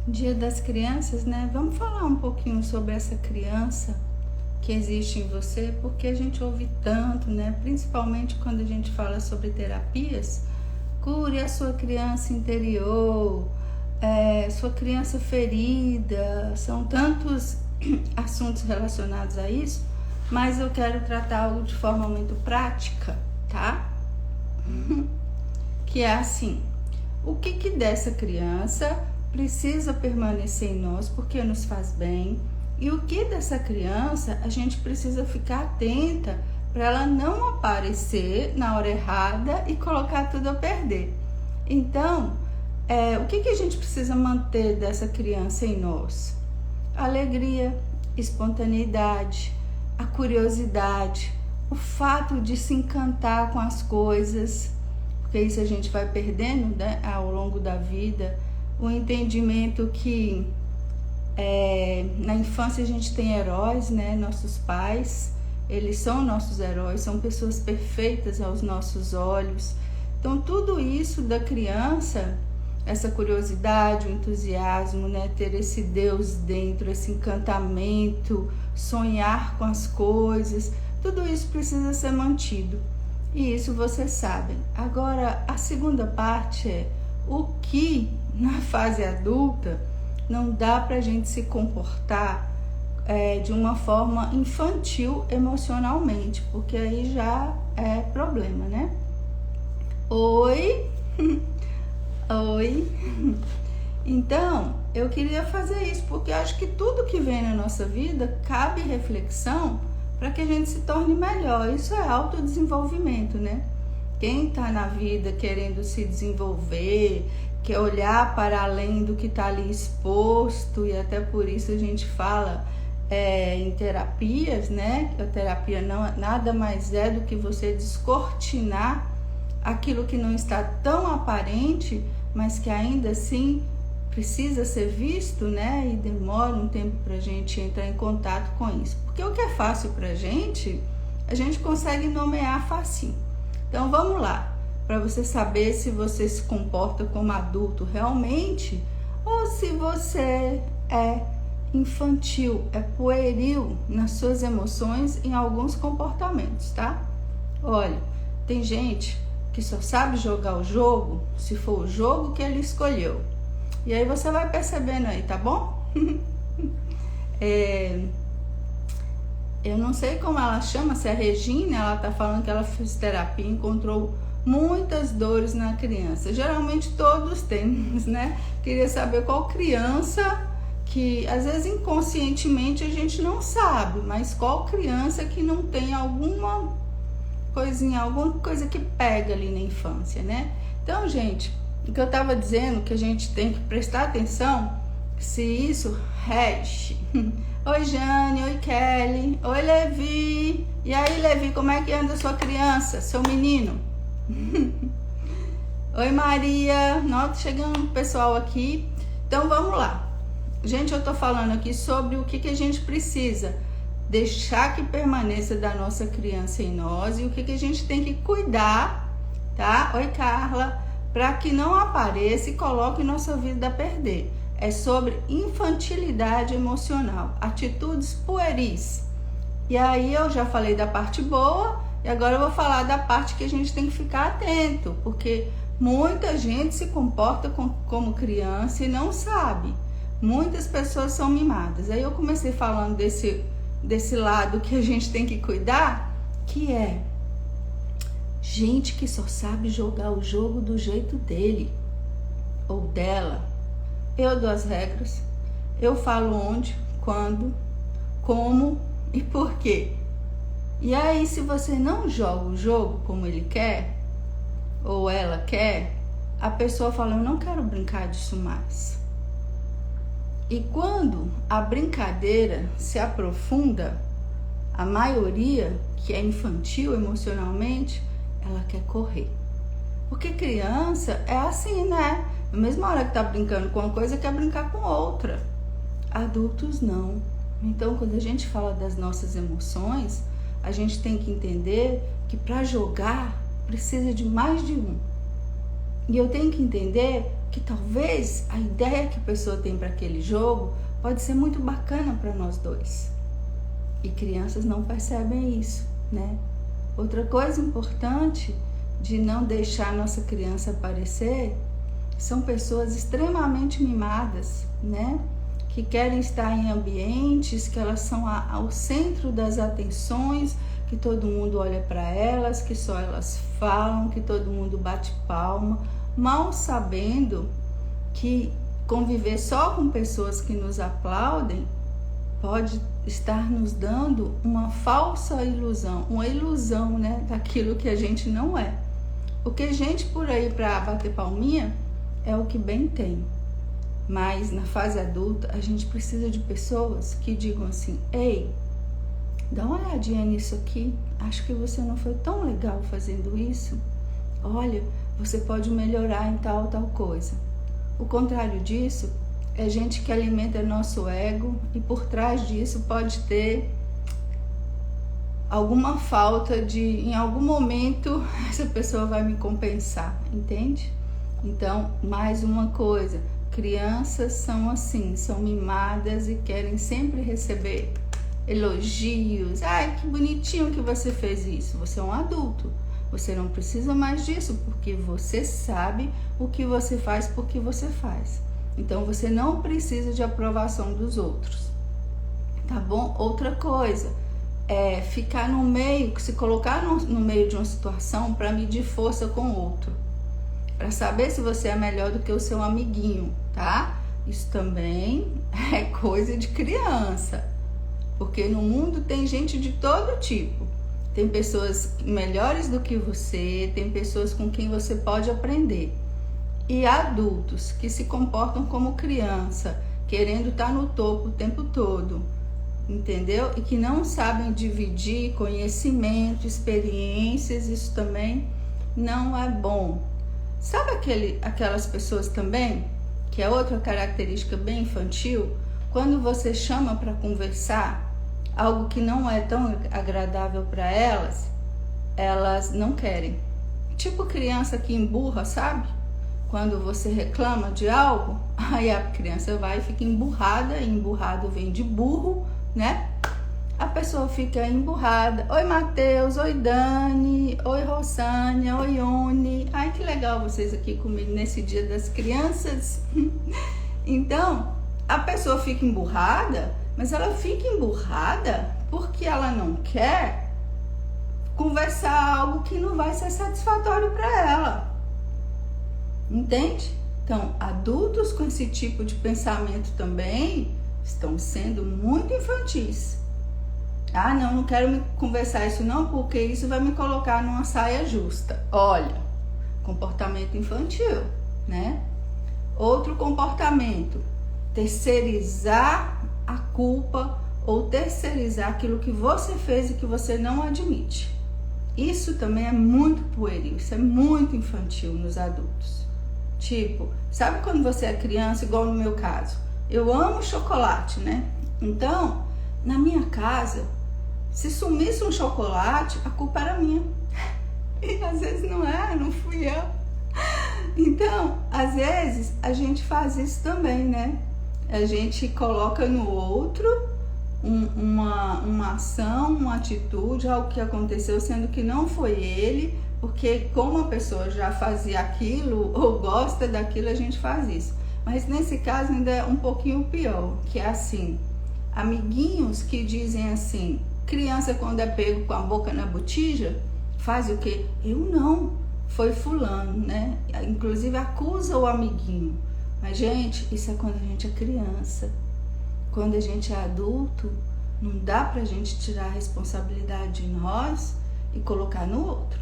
Dia das Crianças, né? Vamos falar um pouquinho sobre essa criança que existe em você, porque a gente ouve tanto, né? Principalmente quando a gente fala sobre terapias. Cure a sua criança interior, sua criança ferida. São tantos assuntos relacionados a isso, mas eu quero tratar algo de forma muito prática, tá? Que é assim: o que dessa criança precisa permanecer em nós porque nos faz bem, e o que dessa criança a gente precisa ficar atenta para ela não aparecer na hora errada e colocar tudo a perder. Então, o que a gente precisa manter dessa criança em nós? A alegria, espontaneidade, a curiosidade, o fato de se encantar com as coisas, porque isso a gente vai perdendo, né, ao longo da vida. O entendimento que na infância a gente tem heróis, né? Nossos pais, eles são nossos heróis, são pessoas perfeitas aos nossos olhos. Então tudo isso da criança, essa curiosidade, o entusiasmo, né? Ter esse Deus dentro, esse encantamento, sonhar com as coisas, tudo isso precisa ser mantido. E isso vocês sabem. Agora, a segunda parte é o que na fase adulta não dá pra gente se comportar de uma forma infantil emocionalmente, porque aí já é problema, né? Oi? Oi? Então, eu queria fazer isso, porque acho que tudo que vem na nossa vida cabe reflexão para que a gente se torne melhor. Isso é autodesenvolvimento, né? Quem está na vida querendo se desenvolver, quer olhar para além do que está ali exposto, e até por isso a gente fala em terapias, né? A terapia nada mais é do que você descortinar aquilo que não está tão aparente, mas que ainda assim precisa ser visto, né? E demora um tempo para a gente entrar em contato com isso. Porque o que é fácil para a gente consegue nomear facinho. Então vamos lá, para você saber se você se comporta como adulto realmente ou se você é infantil, é pueril nas suas emoções em alguns comportamentos, tá? Olha, tem gente que só sabe jogar o jogo se for o jogo que ele escolheu. E aí você vai percebendo aí, tá bom? Eu não sei como ela chama, se é a Regina, ela tá falando que ela fez terapia, encontrou muitas dores na criança. Geralmente todos temos, né? Queria saber qual criança que, às vezes inconscientemente a gente não sabe, mas qual criança que não tem alguma coisa que pega ali na infância, né? Então, gente, o que eu tava dizendo, que a gente tem que prestar atenção, se isso rege. Oi, Jane, oi, Kelly, oi, Levi. E aí, Levi, como é que anda a sua criança, seu menino? Oi, Maria. Nossa, chegando pessoal aqui. Então, vamos lá. Gente, eu tô falando aqui sobre o que a gente precisa deixar que permaneça da nossa criança em nós e o que a gente tem que cuidar, tá? Oi, Carla, para que não apareça e coloque nossa vida a perder. É sobre infantilidade emocional, atitudes pueris. E aí eu já falei da parte boa e agora eu vou falar da parte que a gente tem que ficar atento, porque muita gente se comporta como criança e não sabe. Muitas pessoas são mimadas. Aí eu comecei falando desse lado que a gente tem que cuidar, que é gente que só sabe jogar o jogo do jeito dele ou dela. Eu dou as regras, eu falo onde, quando, como e por quê. E aí, se você não joga o jogo como ele quer ou ela quer, a pessoa fala: eu não quero brincar disso mais. E quando a brincadeira se aprofunda, a maioria que é infantil emocionalmente, ela quer correr. Porque criança é assim, né? Na mesma hora que tá brincando com uma coisa, quer brincar com outra. Adultos não. Então, quando a gente fala das nossas emoções, a gente tem que entender que para jogar precisa de mais de um. E eu tenho que entender que talvez a ideia que a pessoa tem para aquele jogo pode ser muito bacana para nós dois. E crianças não percebem isso, né? Outra coisa importante de não deixar a nossa criança aparecer são pessoas extremamente mimadas, né? Que querem estar em ambientes que elas são ao centro das atenções, que todo mundo olha para elas, que só elas falam, que todo mundo bate palma, mal sabendo que conviver só com pessoas que nos aplaudem pode estar nos dando uma falsa ilusão, uma ilusão, né, daquilo que a gente não é. Porque gente por aí para bater palminha é o que bem tem. Mas na fase adulta a gente precisa de pessoas que digam assim: ei, dá uma olhadinha nisso aqui, acho que você não foi tão legal fazendo isso. Olha, você pode melhorar em tal coisa. O contrário disso é gente que alimenta nosso ego e por trás disso pode ter alguma falta de, em algum momento, essa pessoa vai me compensar, entende? Então, mais uma coisa, crianças são assim, são mimadas e querem sempre receber elogios. Ai, que bonitinho que você fez isso. Você é um adulto, você não precisa mais disso, porque você sabe o que você faz, porque você faz. Então, você não precisa de aprovação dos outros, tá bom? Outra coisa é ficar no meio, se colocar no meio de uma situação para medir força com o outro, para saber se você é melhor do que o seu amiguinho, tá? Isso também é coisa de criança, porque no mundo tem gente de todo tipo. Tem pessoas melhores do que você, tem pessoas com quem você pode aprender. E adultos que se comportam como criança, querendo estar no topo o tempo todo, entendeu? E que não sabem dividir conhecimento, experiências, isso também não é bom. Sabe aquelas pessoas também, que é outra característica bem infantil, quando você chama para conversar algo que não é tão agradável para elas, elas não querem. Tipo criança que emburra, sabe? Quando você reclama de algo, aí a criança vai e fica emburrada, e emburrado vem de burro, né? A pessoa fica emburrada. Oi, Matheus. Oi, Dani. Oi, Rosânia. Oi, Ione. Ai, que legal vocês aqui comigo nesse dia das crianças. Então, a pessoa fica emburrada, mas ela fica emburrada porque ela não quer conversar algo que não vai ser satisfatório para ela. Entende? Então, adultos com esse tipo de pensamento também estão sendo muito infantis. Ah, não quero conversar isso não, porque isso vai me colocar numa saia justa. Olha, comportamento infantil, né? Outro comportamento, terceirizar a culpa ou terceirizar aquilo que você fez e que você não admite. Isso também é muito pueril, isso é muito infantil nos adultos. Tipo, sabe quando você é criança, igual no meu caso? Eu amo chocolate, né? Então, na minha casa, se sumisse um chocolate, a culpa era minha. E às vezes não fui eu. Então, às vezes, a gente faz isso também, né? A gente coloca no outro uma ação, uma atitude, algo que aconteceu, sendo que não foi ele, porque como a pessoa já fazia aquilo ou gosta daquilo, a gente faz isso. Mas nesse caso ainda é um pouquinho pior, que é assim, amiguinhos que dizem assim, criança quando é pego com a boca na botija, faz o quê? Eu não, foi fulano, né? Inclusive acusa o amiguinho. Mas, gente, isso é quando a gente é criança. Quando a gente é adulto, não dá pra gente tirar a responsabilidade de nós e colocar no outro.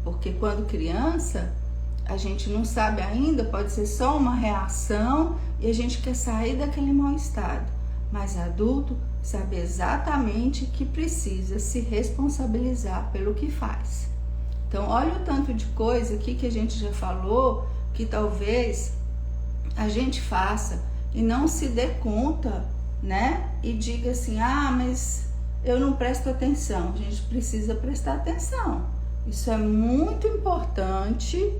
Porque quando criança, a gente não sabe ainda, pode ser só uma reação e a gente quer sair daquele mal-estado. Mas adulto sabe exatamente que precisa se responsabilizar pelo que faz. Então, olha o tanto de coisa aqui que a gente já falou, que talvez a gente faça e não se dê conta, né? E diga assim, ah, mas eu não presto atenção. A gente precisa prestar atenção. Isso é muito importante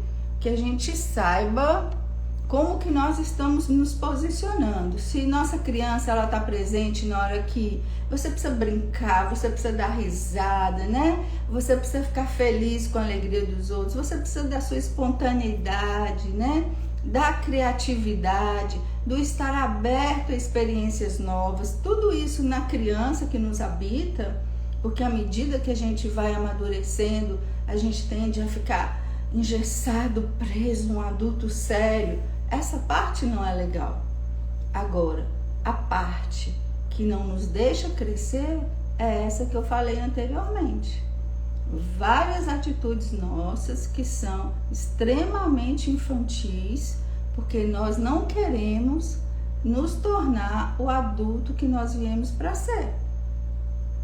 que a gente saiba como que nós estamos nos posicionando. Se nossa criança ela está presente na hora que você precisa brincar, você precisa dar risada, né? Você precisa ficar feliz com a alegria dos outros, você precisa da sua espontaneidade, né? Da criatividade, do estar aberto a experiências novas. Tudo isso na criança que nos habita, porque à medida que a gente vai amadurecendo, a gente tende a ficar engessado, preso, um adulto sério. Essa parte não é legal. Agora, a parte que não nos deixa crescer é essa que eu falei anteriormente. Várias atitudes nossas que são extremamente infantis, porque nós não queremos nos tornar o adulto que nós viemos para ser,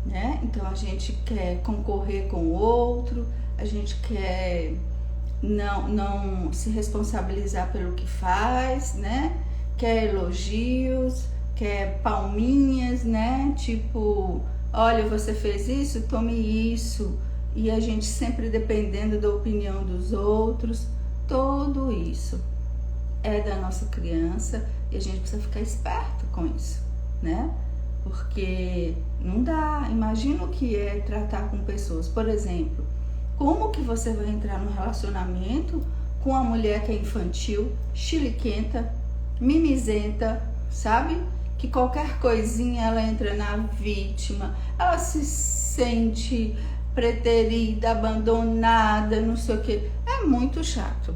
né? Então a gente quer concorrer com o outro, a gente quer não se responsabilizar pelo que faz, né? Quer elogios, quer palminhas, né? Tipo, olha, você fez isso, tome isso. E a gente sempre dependendo da opinião dos outros. Tudo isso é da nossa criança e a gente precisa ficar esperto com isso, né? Porque não dá. Imagina o que é tratar com pessoas, por exemplo. Como que você vai entrar num relacionamento com uma mulher que é infantil, chiliquenta, mimizenta, sabe? Que qualquer coisinha ela entra na vítima, ela se sente preterida, abandonada, não sei o que. É muito chato.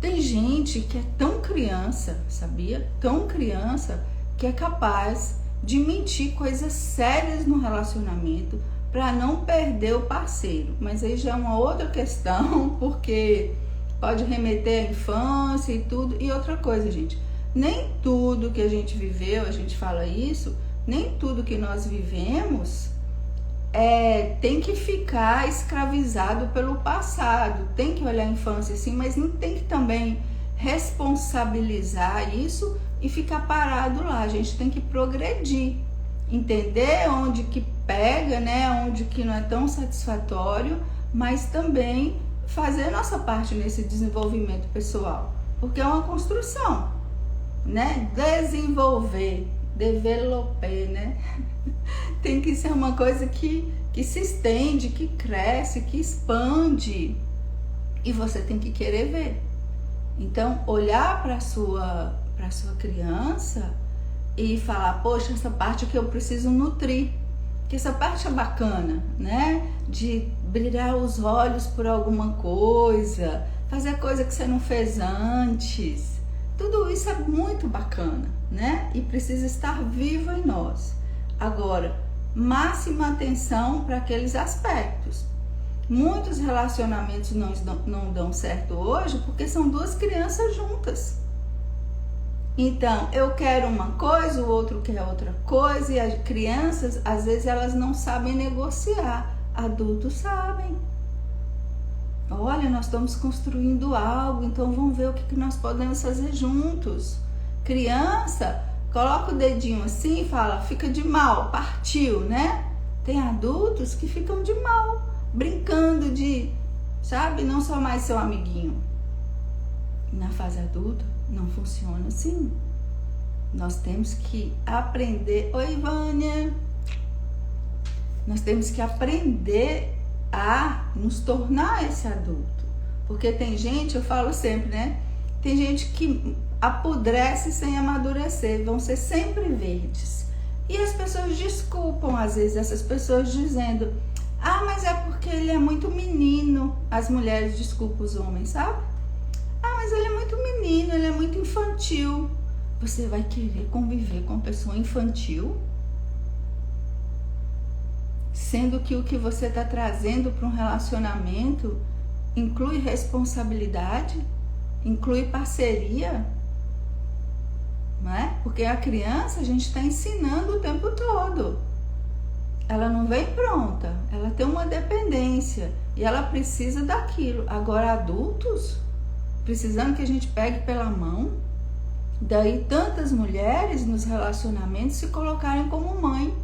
Tem gente que é tão criança, sabia? Tão criança que é capaz de mentir coisas sérias no relacionamento para não perder o parceiro. Mas aí já é uma outra questão, porque pode remeter à infância e tudo. E outra coisa, gente, nem tudo que a gente viveu, a gente fala isso, nem tudo que nós vivemos tem que ficar escravizado pelo passado. Tem que olhar a infância sim, mas não tem que também responsabilizar isso e ficar parado lá. A gente tem que progredir, entender onde que pega, né? Onde que não é tão satisfatório, mas também fazer a nossa parte nesse desenvolvimento pessoal, porque é uma construção, né? Desenvolver, developer, né? Tem que ser uma coisa que se estende, que cresce, que expande, e você tem que querer ver. Então, olhar para sua criança e falar, poxa, essa parte aqui eu preciso nutrir, que essa parte é bacana, né? De brilhar os olhos por alguma coisa, fazer coisa que você não fez antes. Tudo isso é muito bacana, né? E precisa estar vivo em nós. Agora, máxima atenção para aqueles aspectos. Muitos relacionamentos não dão certo hoje porque são duas crianças juntas. Então, eu quero uma coisa, o outro quer outra coisa, e as crianças, às vezes, elas não sabem negociar. Adultos sabem. Olha, nós estamos construindo algo, então vamos ver o que nós podemos fazer juntos. Criança, coloca o dedinho assim e fala, fica de mal, partiu, né? Tem adultos que ficam de mal, brincando de, sabe, não sou mais seu amiguinho. Na fase adulta, não funciona assim. Nós temos que aprender. Oi, Vânia! Nós temos que aprender a nos tornar esse adulto. Porque tem gente, eu falo sempre, né? Tem gente que apodrece sem amadurecer, vão ser sempre verdes. E as pessoas desculpam, às vezes, essas pessoas dizendo, ah, mas é porque ele é muito menino. As mulheres desculpam os homens, sabe? Ah, mas ele é muito menino, ele é muito infantil. Você vai querer conviver com uma pessoa infantil? Sendo que o que você está trazendo para um relacionamento inclui responsabilidade, inclui parceria, não é? Porque a criança a gente está ensinando o tempo todo. Ela não vem pronta, ela tem uma dependência e ela precisa daquilo. Agora, adultos, precisando que a gente pegue pela mão, daí tantas mulheres nos relacionamentos se colocarem como mãe.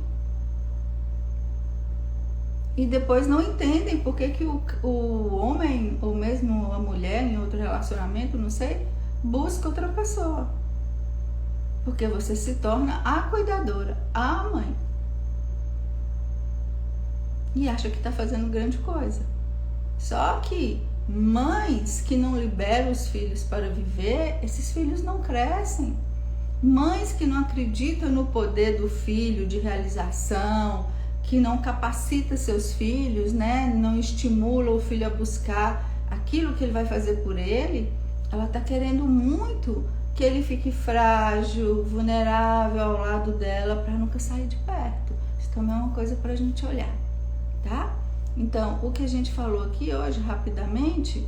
e depois não entendem por que o homem, ou mesmo a mulher em outro relacionamento, não sei, busca outra pessoa. Porque você se torna a cuidadora, a mãe. E acha que está fazendo grande coisa. Só que mães que não liberam os filhos para viver, esses filhos não crescem. Mães que não acreditam no poder do filho de realização, que não capacita seus filhos, né? Não estimula o filho a buscar aquilo que ele vai fazer por ele, ela está querendo muito que ele fique frágil, vulnerável ao lado dela para nunca sair de perto. Isso também é uma coisa para a gente olhar, tá? Então, o que a gente falou aqui hoje, rapidamente,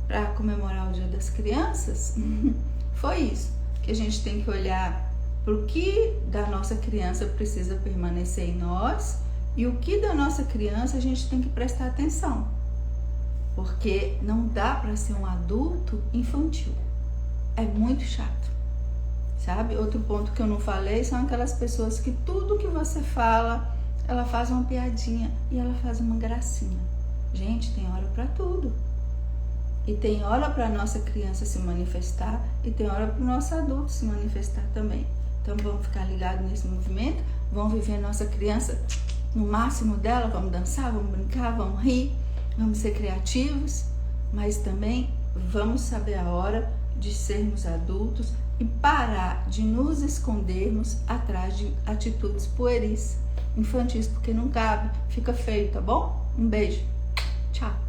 para comemorar o Dia das Crianças, foi isso, que a gente tem que olhar para o que da nossa criança precisa permanecer em nós e o que da nossa criança a gente tem que prestar atenção, porque não dá para ser um adulto infantil, é muito chato, sabe? Outro ponto que eu não falei são aquelas pessoas que tudo que você fala, ela faz uma piadinha e ela faz uma gracinha. Gente, tem hora para tudo. E tem hora para a nossa criança se manifestar e tem hora para o nosso adulto se manifestar também. Então vamos ficar ligados nesse movimento, vamos viver nossa criança no máximo dela, vamos dançar, vamos brincar, vamos rir, vamos ser criativos, mas também vamos saber a hora de sermos adultos e parar de nos escondermos atrás de atitudes pueris, infantis, porque não cabe, fica feio, tá bom? Um beijo, tchau!